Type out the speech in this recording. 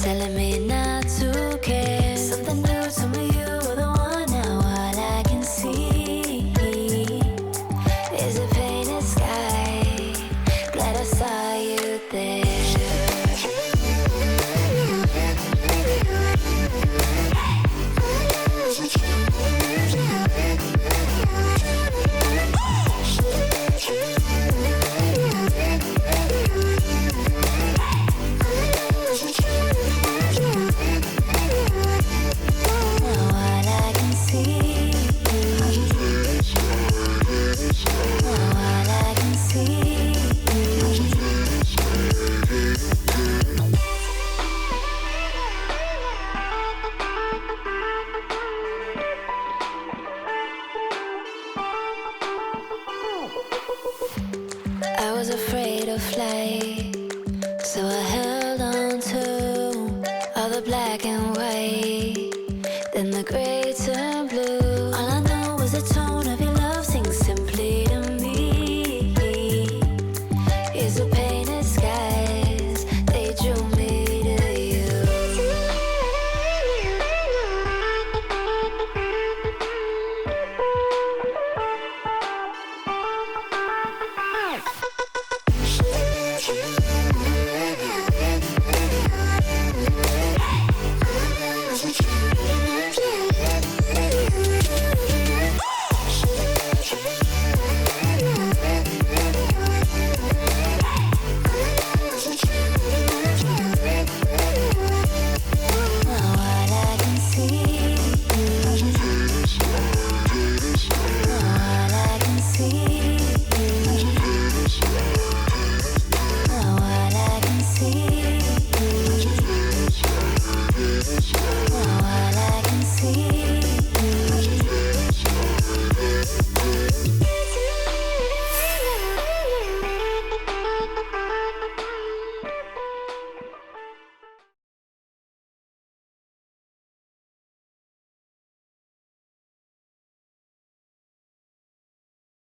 telling me not to care. Something new told me you were the one. Now all I can see is a painted sky. Glad I saw you there. I was afraid of flight, so I held on to all the black and white. Then the gray